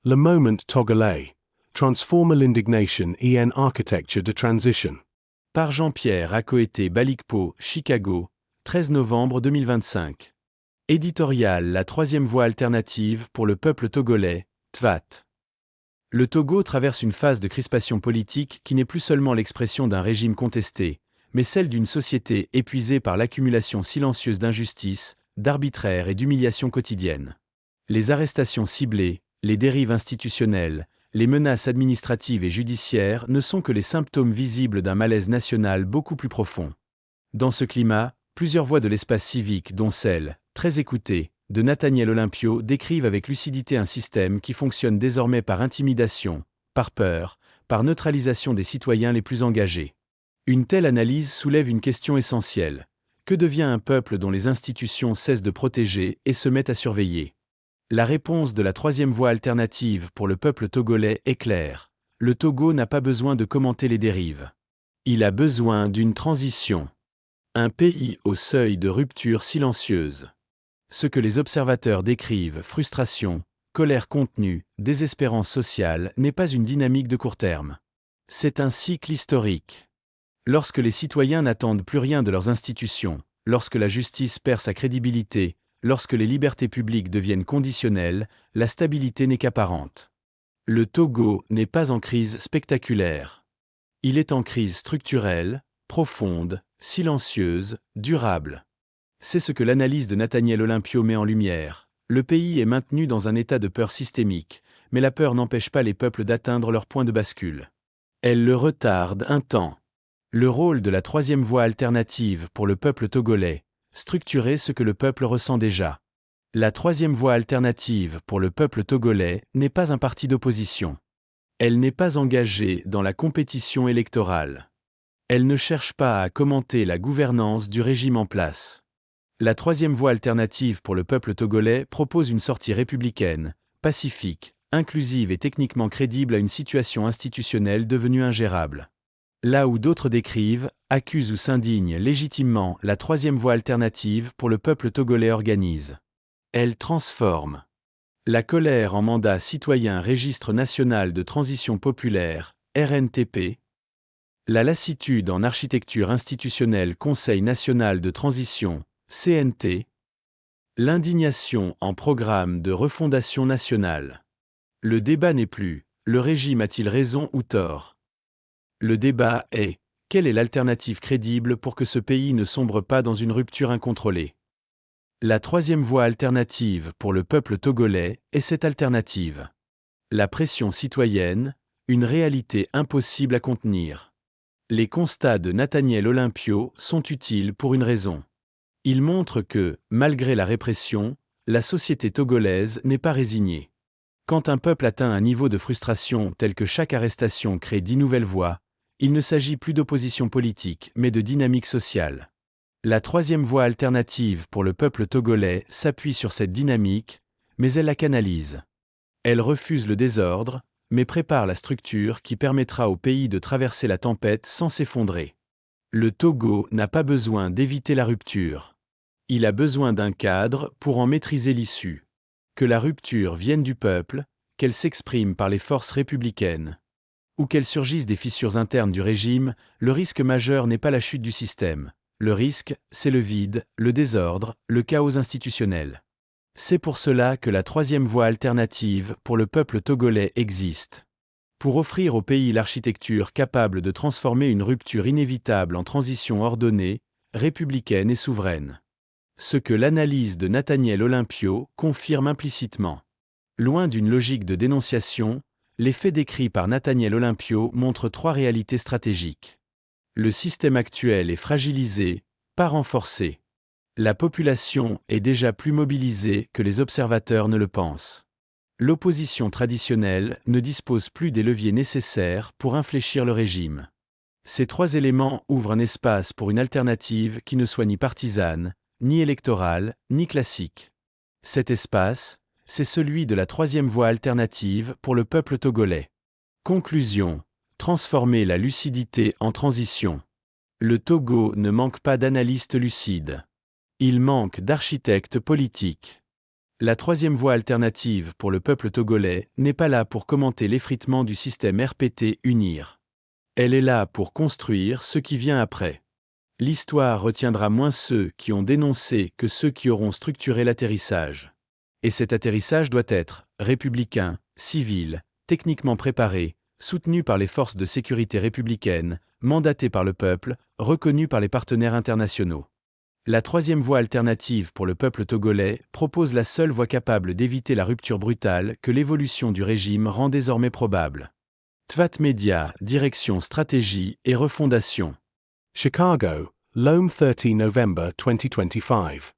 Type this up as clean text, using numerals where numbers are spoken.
Le moment togolais. Transformer l'indignation en architecture de transition. Par Jean-Pierre Akoete Balikpo, Chicago, 13 novembre 2025. Éditorial La troisième voie alternative pour le peuple togolais, TVAT. Le Togo traverse une phase de crispation politique qui n'est plus seulement l'expression d'un régime contesté, mais celle d'une société épuisée par l'accumulation silencieuse d'injustices, d'arbitraires et d'humiliations quotidiennes. Les arrestations ciblées, les dérives institutionnelles, les menaces administratives et judiciaires ne sont que les symptômes visibles d'un malaise national beaucoup plus profond. Dans ce climat, plusieurs voix de l'espace civique, dont celle, très écoutée, de Nathaniel Olympio, décrivent avec lucidité un système qui fonctionne désormais par intimidation, par peur, par neutralisation des citoyens les plus engagés. Une telle analyse soulève une question essentielle. Que devient un peuple dont les institutions cessent de protéger et se mettent à surveiller? La réponse de la troisième voie alternative pour le peuple togolais est claire. Le Togo n'a pas besoin de commenter les dérives. Il a besoin d'une transition. Un pays au seuil de rupture silencieuse. Ce que les observateurs décrivent, frustration, colère contenue, désespérance sociale, n'est pas une dynamique de court terme. C'est un cycle historique. Lorsque les citoyens n'attendent plus rien de leurs institutions, lorsque la justice perd sa crédibilité, lorsque les libertés publiques deviennent conditionnelles, la stabilité n'est qu'apparente. Le Togo n'est pas en crise spectaculaire. Il est en crise structurelle, profonde, silencieuse, durable. C'est ce que l'analyse de Nathaniel Olympio met en lumière. Le pays est maintenu dans un état de peur systémique, mais la peur n'empêche pas les peuples d'atteindre leur point de bascule. Elle le retarde un temps. Le rôle de la troisième voie alternative pour le peuple togolais, structurer ce que le peuple ressent déjà. La troisième voie alternative pour le peuple togolais n'est pas un parti d'opposition. Elle n'est pas engagée dans la compétition électorale. Elle ne cherche pas à commenter la gouvernance du régime en place. La troisième voie alternative pour le peuple togolais propose une sortie républicaine, pacifique, inclusive et techniquement crédible à une situation institutionnelle devenue ingérable. Là où d'autres décrivent, accusent ou s'indignent légitimement, la troisième voie alternative pour le peuple togolais organise. Elle transforme. La colère en mandat citoyen Registre national de transition populaire, RNTP. La lassitude en architecture institutionnelle Conseil national de transition, CNT. L'indignation en programme de refondation nationale. Le débat n'est plus, le régime a-t-il raison ou tort? Le débat est, quelle est l'alternative crédible pour que ce pays ne sombre pas dans une rupture incontrôlée? La troisième voie alternative pour le peuple togolais est cette alternative. La pression citoyenne, une réalité impossible à contenir. Les constats de Nathaniel Olympio sont utiles pour une raison. Ils montrent que, malgré la répression, la société togolaise n'est pas résignée. Quand un peuple atteint un niveau de frustration tel que chaque arrestation crée 10 nouvelles voix, il ne s'agit plus d'opposition politique, mais de dynamique sociale. La troisième voie alternative pour le peuple togolais s'appuie sur cette dynamique, mais elle la canalise. Elle refuse le désordre, mais prépare la structure qui permettra au pays de traverser la tempête sans s'effondrer. Le Togo n'a pas besoin d'éviter la rupture. Il a besoin d'un cadre pour en maîtriser l'issue. Que la rupture vienne du peuple, qu'elle s'exprime par les forces républicaines, ou qu'elles surgissent des fissures internes du régime, le risque majeur n'est pas la chute du système. Le risque, c'est le vide, le désordre, le chaos institutionnel. C'est pour cela que la troisième voie alternative pour le peuple togolais existe. Pour offrir au pays l'architecture capable de transformer une rupture inévitable en transition ordonnée, républicaine et souveraine. Ce que l'analyse de Nathaniel Olympio confirme implicitement. Loin d'une logique de dénonciation, les faits décrits par Nathaniel Olympio montrent trois réalités stratégiques. Le système actuel est fragilisé, pas renforcé. La population est déjà plus mobilisée que les observateurs ne le pensent. L'opposition traditionnelle ne dispose plus des leviers nécessaires pour infléchir le régime. Ces trois éléments ouvrent un espace pour une alternative qui ne soit ni partisane, ni électorale, ni classique. Cet espace, c'est celui de la troisième voie alternative pour le peuple togolais. Conclusion. Transformer la lucidité en transition. Le Togo ne manque pas d'analystes lucides. Il manque d'architectes politiques. La troisième voie alternative pour le peuple togolais n'est pas là pour commenter l'effritement du système RPT UNIR. Elle est là pour construire ce qui vient après. L'histoire retiendra moins ceux qui ont dénoncé que ceux qui auront structuré l'atterrissage. Et cet atterrissage doit être républicain, civil, techniquement préparé, soutenu par les forces de sécurité républicaines, mandaté par le peuple, reconnu par les partenaires internationaux. La troisième voie alternative pour le peuple togolais propose la seule voie capable d'éviter la rupture brutale que l'évolution du régime rend désormais probable. TVAT Média, Direction Stratégie et Refondation. Chicago, Loam 30 November 2025.